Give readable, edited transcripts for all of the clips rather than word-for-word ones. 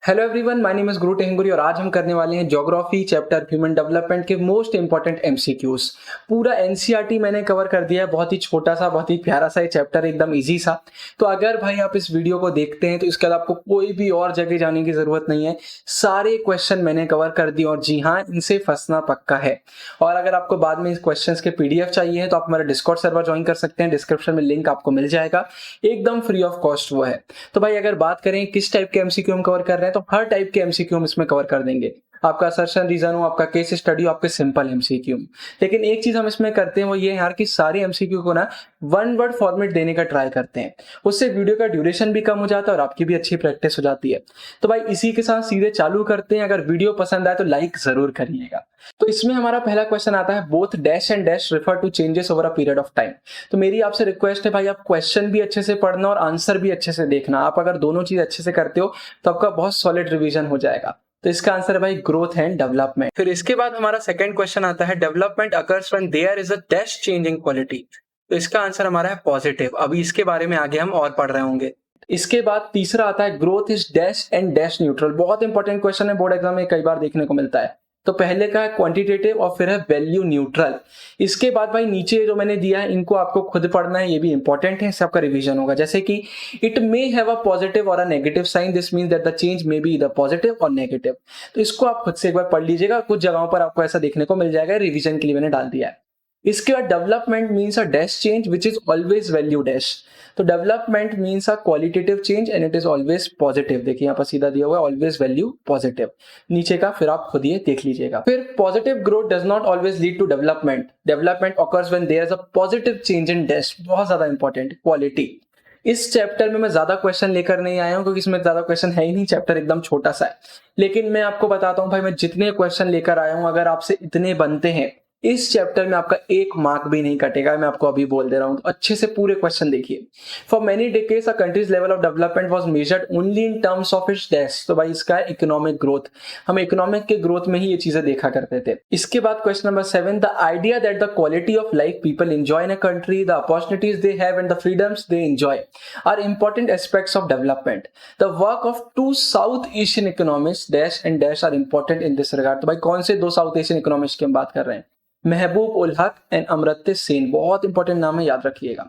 Hello everyone, my name is गुरु टेहंगुरी और आज हम करने वाले हैं ज्योग्राफी चैप्टर ह्यूमन डेवलपमेंट के मोस्ट इंपॉर्टेंट एमसीक्यूज। पूरा एनसीईआरटी मैंने कवर कर दिया है। बहुत ही छोटा सा, बहुत ही प्यारा सा ये चैप्टर, एकदम इजी सा। तो अगर भाई आप इस वीडियो को देखते हैं तो इसके बाद आपको कोई भी और जगह जाने की जरूरत नहीं है। सारे क्वेश्चन मैंने कवर कर दिए और जी हाँ, इनसे फंसना पक्का है। और अगर आपको बाद में इस क्वेश्चन के पीडीएफ चाहिए तो आप हमारा डिस्कॉर्ड सर्वर ज्वाइन कर सकते हैं। डिस्क्रिप्शन में लिंक आपको मिल जाएगा, एकदम फ्री ऑफ कॉस्ट वो है। तो भाई अगर बात करें किस टाइप के एमसीक्यू हम कवर कर रहे हैं, तो हर टाइप के एमसीक्यू हम इसमें कवर कर देंगे। आपका असर्शन रीजन हो, आपका केस स्टडी हो, आपके सिंपल एमसीक्यू। लेकिन एक चीज हम इसमें करते हैं वो ये यार कि सारे एमसीक्यू को ना वन वर्ड फॉर्मेट देने का ट्राई करते हैं। उससे वीडियो का ड्यूरेशन भी कम हो जाता है और आपकी भी अच्छी प्रैक्टिस हो जाती है। तो भाई इसी के साथ सीधे चालू करते हैं। अगर वीडियो पसंद आए तो लाइक जरूर करिएगा। तो इसमें हमारा पहला क्वेश्चन आता है, both dash and dash refer to changes over a period of time. तो मेरी आपसे रिक्वेस्ट है भाई, आप क्वेश्चन भी अच्छे से पढ़ना और आंसर भी अच्छे से देखना। आप अगर दोनों चीज अच्छे से करते हो तो आपका बहुत सॉलिड रिवीजन हो जाएगा। तो इसका आंसर है भाई ग्रोथ एंड डेवलपमेंट। फिर इसके बाद हमारा सेकंड क्वेश्चन आता है, development occurs when there is a dash changing quality. तो इसका आंसर हमारा है पॉजिटिव। अभी इसके बारे में आगे हम और पढ़ रहे होंगे। इसके बाद तीसरा आता है, growth is dash and dash neutral. बहुत इंपॉर्टेंट क्वेश्चन है, बोर्ड एग्जाम में कई बार देखने को मिलता है। तो पहले का है क्वांटिटेटिव और फिर है वैल्यू न्यूट्रल। इसके बाद भाई नीचे जो मैंने दिया है इनको आपको खुद पढ़ना है, ये भी इंपॉर्टेंट है, सबका रिवीजन होगा। जैसे कि it may have a positive or a negative sign, this means that the change may be the positive or negative. तो इसको आप खुद से एक बार पढ़ लीजिएगा, कुछ जगहों पर आपको ऐसा देखने को मिल जाएगा, रिवीजन के लिए मैंने डाल दिया है। इसके बाद development means a dash change which is always value dash. तो development means a qualitative change and it is always positive. देखिए यहाँ पर सीधा दिया हुआ है ऑलवेज वैल्यू पॉजिटिव, नीचे का फिर आप खुद ये देख लीजिएगा। फिर positive growth does not always lead to development. Development occurs when there is a positive change in dash. बहुत ज्यादा इंपॉर्टेंट क्वालिटी। इस चैप्टर में मैं ज्यादा क्वेश्चन लेकर नहीं आया हूं क्योंकि इसमें ज्यादा क्वेश्चन है ही नहीं, चैप्टर एकदम छोटा सा है। लेकिन मैं आपको बताता हूं भाई, मैं जितने क्वेश्चन लेकर आया हूं, अगर आपसे इतने बनते हैं इस चैप्टर में आपका एक मार्क भी नहीं कटेगा। मैं आपको अभी बोल दे रहा हूं, तो अच्छे से पूरे क्वेश्चन देखिए। For many decades a country's level of development was measured only in terms of its dash. तो भाई इसका है इकोनॉमिक ग्रोथ। हम इकोनॉमिक के ग्रोथ में ही ये चीजें देखा करते थे। इसके बाद question number 7, the idea that the quality of life people enjoy in a country, the opportunities they have and the freedoms they enjoy are important aspects of development. The work of two South Asian economist dash and dash are important in this regard. तो भाई कौन से दो south Asian economist की हम बात कर रहे हैं? महबूब उल हक एंड अमर्त्य सेन। बहुत इंपॉर्टेंट नाम है, याद रखिएगा।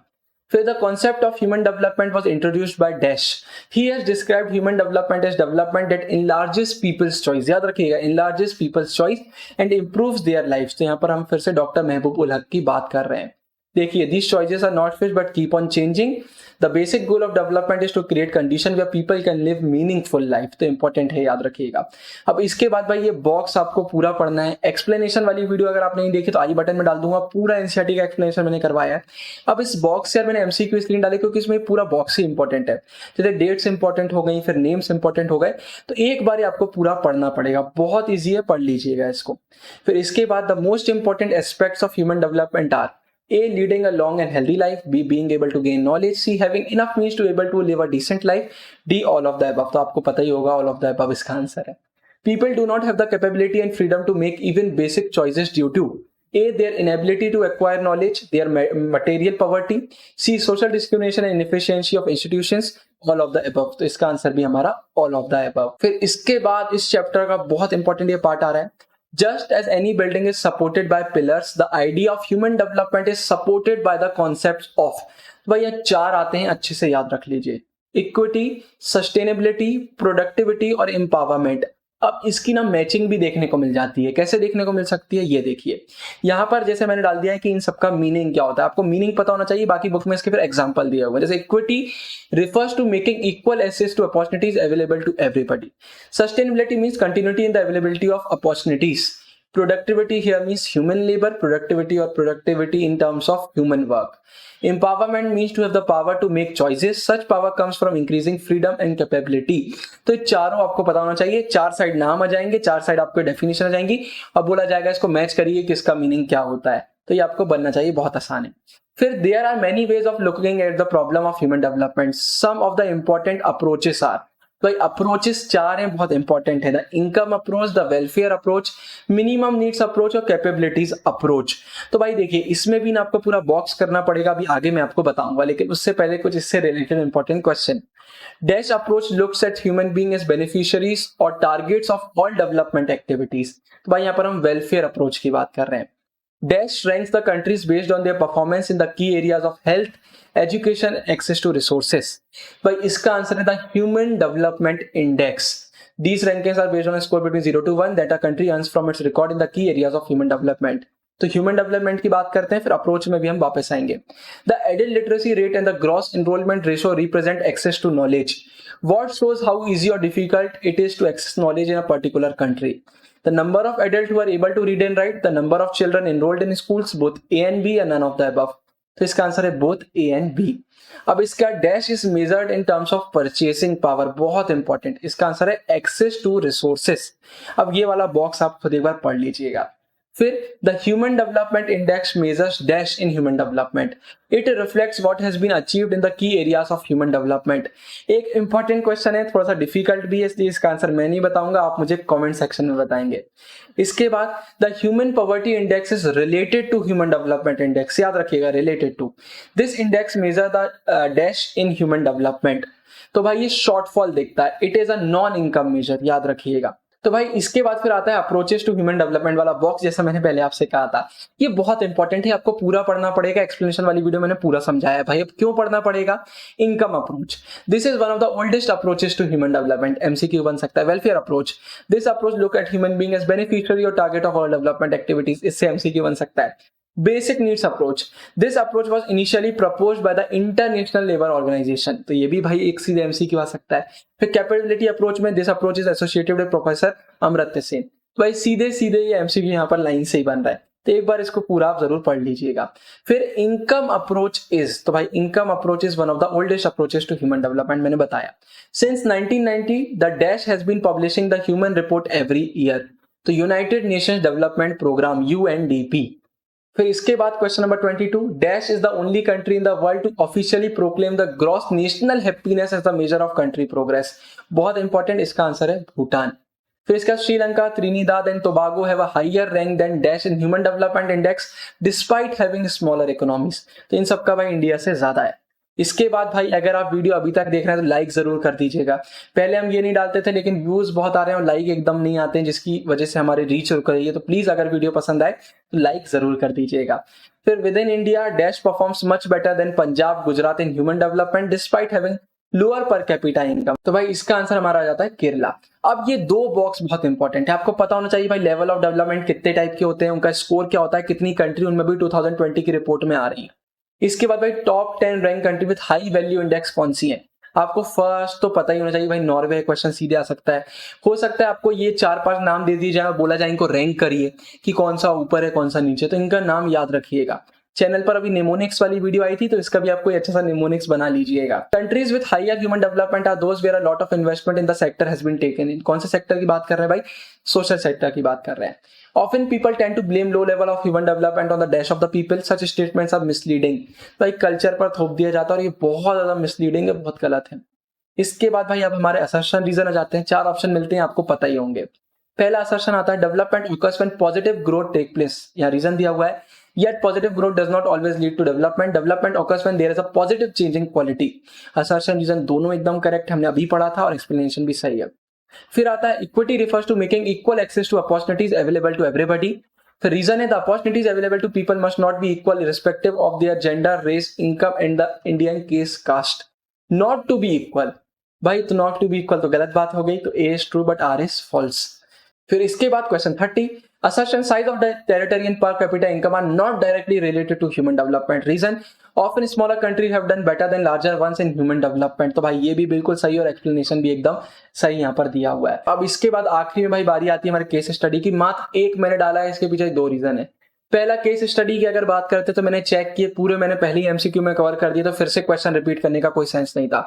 फिर the concept of human development was introduced by dash. He has described human development as development that enlarges people's choice. याद रखिएगा, enlarges people's choice and improves their lives. तो यहाँ पर हम फिर से डॉक्टर महबूब उल हक की बात कर रहे हैं। देखिए, these choices are not fixed but keep on changing. The basic goal of development is to create condition where people can live meaningful life. तो इंपॉर्टेंट है, याद रखिएगा। अब इसके बाद भाई ये बॉक्स आपको पूरा पढ़ना है। एक्सप्लेनेशन वाली वीडियो अगर आप नहीं देखी तो आई बटन में डाल दूंगा, पूरा एनसीईआरटी का एक्सप्लेनेशन मैंने करवाया है। अब इस बॉक्स से यार मैंने एमसीक्यू इसलिए डाले क्योंकि इसमें पूरा बॉक्स ही इंपॉर्टेंट है। जैसे डेट्स इंपॉर्टेंट हो गई, फिर नेम्स इंपॉर्टेंट हो गए, तो एक बार आपको पूरा पढ़ना पड़ेगा। बहुत ईजी है, पढ़ लीजिएगा इसको। फिर इसके बाद the most important aspects of human development are A, leading a long and healthy life. B, being able to gain knowledge. C, having enough means to able to live a decent life. D, all of the above. तो आपको पता ही होगा all of the above इसका answer है। People do not have the capability and freedom to make even basic choices due to A, their inability to acquire knowledge, their material poverty. C, social discrimination and inefficiency of institutions. All of the above. तो इसका answer भी हमारा all of the above। फिर इसके बाद इस chapter का बहुत इंपॉर्टेंट ये पार्ट आ रहा है, just as any building is supported by pillars, the idea of human development is supported by the concepts of। तो भाई ये चार आते हैं, अच्छे से याद रख लीजिए। इक्विटी, सस्टेनेबिलिटी, प्रोडक्टिविटी और एम्पावरमेंट। अब इसकी ना मैचिंग भी देखने को मिल जाती है। कैसे देखने को मिल सकती है, ये देखिए। यहां पर जैसे मैंने डाल दिया है कि इन सबका मीनिंग क्या होता है, आपको मीनिंग पता होना चाहिए। बाकी बुक में इसके फिर एग्जांपल दिया हुआ है। जैसे equity refers to making equal access to opportunities available to everybody. Sustainability means continuity in the availability of opportunities. Productivity here means human labor, productivity in terms of human work. Empowerment means to have the power to make choices. Such power comes from increasing freedom and capability. तो ये चारों आपको पता होना चाहिए। चार side नाम आ जाएंगे, चार साइड आपको डेफिनेशन आ जाएंगी और बोला जाएगा इसको मैच करिए कि इसका मीनिंग क्या होता है। तो ये आपको बनना चाहिए, बहुत आसान है। फिर there are many ways of looking at the problem of human development. Some of the important approaches are. तो अप्रोचेस चार हैं, बहुत इंपॉर्टेंट है। The income approach, the welfare approach, minimum needs approach और कैपेबिलिटीज अप्रोच। तो भाई देखिए, इसमें भी ना आपको पूरा बॉक्स करना पड़ेगा, अभी आगे मैं आपको बताऊंगा। लेकिन उससे पहले कुछ इससे related important question. Dash approach looks at human being as beneficiaries और targets of all development activities. तो भाई यहाँ पर हम वेलफेयर अप्रोच की बात कर रहे हैं। Dash ranks the countries based on their performance in the key areas of health, education, access to resources. भाई इसका आंसर है the human development index. These rankings are based on a score between 0 to 1 that a country earns from its record in the key areas of human development. तो human development की बात करते हैं, फिर approach में भी हम वापस आएंगे। The adult literacy rate and the gross enrollment ratio represent access to knowledge. What shows how easy or difficult it is to access knowledge in a particular country. The number of adult who are able to read and write, the number of children enrolled in schools, both A and B या none of the above. तो इसका answer है both A and B. अब इसका dash is measured in terms of purchasing power, बहुत important. इसका answer है access to resources. अब ये वाला बॉक्स आप खुद एक बार पढ़ लीजिएगा। फिर the human development index measures dash in human development. It reflects what has been achieved in the key areas of human development. एक इंपॉर्टेंट क्वेश्चन है, थोड़ा सा डिफिकल्ट भी है, इसलिए इसका आंसर मैं नहीं बताऊंगा, आप मुझे कमेंट सेक्शन में बताएंगे। इसके बाद the human poverty index is related to human development index, याद रखिएगा, related to. This index measure the dash in human development. तो भाई ये शॉर्टफॉल देखता है, it is a non income measure, याद रखिएगा। तो भाई इसके बाद फिर आता है अप्रोचेस टू ह्यूमन डेवलपमेंट वाला बॉक्स, जैसा मैंने पहले आपसे कहा था। ये बहुत इंपॉर्टेंट है, आपको पूरा पढ़ना पड़ेगा। एक्सप्लेनेशन वाली वीडियो मैंने पूरा समझाया है भाई। अब क्यों पढ़ना पड़ेगा? Income approach, this is one of the oldest approaches to human development. MCQ बन सकता है। Welfare approach, this approach look at human being as beneficiary और target of all development activities, इससे एमसीक्यू बन सकता है। Basic needs approach, this approach was initially proposed by the International Labour Organization. तो ये भी भाई एक सीधे एमसीक्यू आ सकता है। फिर कैपेबिलिटी अप्रोच में this approach is associated with professor Amartya Sen. तो भाई सीधे सीधे ये एमसीक्यू यहाँ पर लाइन से ही बन रहा है, तो एक बार इसको पूरा आप जरूर पढ़ लीजिएगा। फिर इनकम अप्रोच इज, तो भाई income approach is one of the oldest approaches to human development, मैंने बताया। Since 1990 the dash has been publishing the human report every year. तो United Nations Development Programme UNDP. फिर इसके बाद question number 22, dash is the only country in the world to officially proclaim the gross national happiness as the measure of country progress. बहुत important, इसका answer है भूटान। फिर इसका Sri Lanka, Trinidad and Tobago have a higher rank than dash in human development index despite having smaller economies. तो इन सबका भाई India से ज्यादा है। इसके बाद भाई अगर आप वीडियो अभी तक देख रहे हैं तो लाइक जरूर कर दीजिएगा। पहले हम ये नहीं डालते थे, लेकिन व्यूज बहुत आ रहे हैं और लाइक एकदम नहीं आते हैं, जिसकी वजह से हमारी रीच रुक रही है। तो प्लीज अगर वीडियो पसंद आए तो लाइक जरूर कर दीजिएगा। फिर with in India dash performs much better than Punjab, Gujarat in human development despite having lower per capita income. तो भाई इसका आंसर हमारा आ जाता है केरला। अब ये दो बॉक्स बहुत इंपॉर्टेंट है, आपको पता होना चाहिए भाई लेवल ऑफ डेवलपमेंट कितने टाइप के होते हैं, उनका स्कोर क्या होता है, कितनी कंट्री उनमें भी 2020 की रिपोर्ट में आ रही है। इसके बाद भाई top 10 rank country with high value index कौन सी है। आपको फर्स्ट तो पता ही होना चाहिए भाई, नॉर्वे। क्वेश्चन सीधे आ सकता है। हो सकता है आपको ये 4-5 नाम दे दिए जाए, बोला जाए इनको रैंक करिए कि कौन सा ऊपर है कौन सा नीचे, तो इनका नाम याद रखिएगा। चैनल पर अभी निमोनिक्स वाली वीडियो आई थी, तो इसका भी आपको अच्छा सा निमोनिक्स बना लीजिएगा। Countries with higher human development are those where a lot of investment in the sector has been taken in. कौन से सेक्टर की बात कर रहे हैं भाई? सोशल सेक्टर की बात कर रहे हैं। Often people tend to blame low level of human development on the dash of the people. Such statements are misleading. भाई कल्चर पर थोप दिया जाता है और ये बहुत ज्यादा मिसलीडिंग है, बहुत गलत है। इसके बाद भाई अब हमारे असर्शन रीजन आ जाते हैं। 4 ऑप्शन मिलते हैं, आपको पता ही होंगे। पहला असर्शन आता है development occurs when positive growth take place। यहाँ रीजन दिया हुआ है, yet positive growth does not always lead to development. Development occurs when there is a positive change in quality। Assertion reason दोनों एकदम करेक्ट, हमने अभी पढ़ा था और एक्सप्लेनेशन भी सही है। फिर आता है equity refers to making equal access to opportunities available to everybody. फिर रीजन है the opportunities available to people must not be equal irrespective of their gender, race, income and the Indian case caste. Not to be equal, भाई तो not to be equal तो गलत बात हो गई, तो A is true but R is false. फिर इसके बाद question 30, assertion size of the territory and per capita income are not directly related to human development. Reason, often smaller countries have done better than larger ones in human development। तो भाई ये भी बिल्कुल सही और एक्सप्लेनेशन भी एकदम सही यहाँ पर दिया हुआ है। अब इसके बाद आखिरी में भाई बारी आती है हमारे केस स्टडी की। मात्र 1 मैंने डाला है, इसके पीछे 2 रीजन है। पहला केस स्टडी की अगर बात करते तो मैंने चेक किए पूरे, मैंने पहले ही एमसीक्यू में कवर कर दिया, तो फिर से क्वेश्चन रिपीट करने का कोई सेंस नहीं था।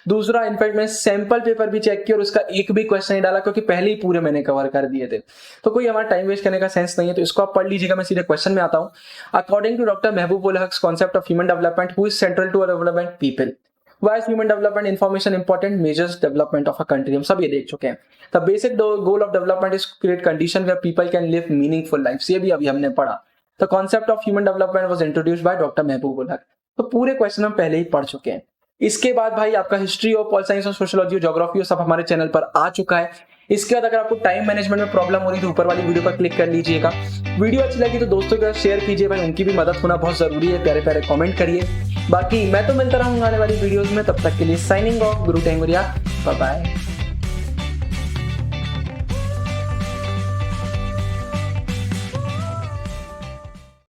दूसरा, इनफैक्ट मैंने सैंपल पेपर भी चेक किया और उसका एक भी क्वेश्चन नहीं डाला, क्योंकि पहले ही पूरे मैंने कवर कर दिए थे, तो कोई हमारा टाइम वेस्ट करने का सेंस नहीं है। तो इसको आप पढ़ लीजिएगा, मैं सीधे क्वेश्चन में आता हूँ। According to doctor Mahbub ul Haq concept of human development, who is central to development people. Why is human development information important? Measures development of a country। हम सब ये देख चुके हैं। The basic goal of development is to create condition where people can live meaningful lives। ये भी अभी हमने पढ़ा। The concept of human development was introduced by Dr. महबूब उल हक। तो पूरे क्वेश्चन हम पहले ही पढ़ चुके हैं। इसके बाद भाई आपका हिस्ट्री और पॉल साइंस और सोशियोलॉजी और ज्योग्राफी और सब हमारे चैनल पर आ चुका है। इसके बाद अगर आपको टाइम मैनेजमेंट में प्रॉब्लम हो रही है तो ऊपर वाली वीडियो पर क्लिक कर लीजिएगा। वीडियो अच्छी लगी तो दोस्तों के साथ शेयर कीजिए भाई, उनकी भी मदद होना बहुत जरूरी है। प्यारे प्यारे कमेंट करिए। बाकी मैं तो मिलता रहूंगा आने वाली वीडियोस में, तब तक के लिए साइनिंग ऑफ, गुरु टेंगुरिया, बाय बाय।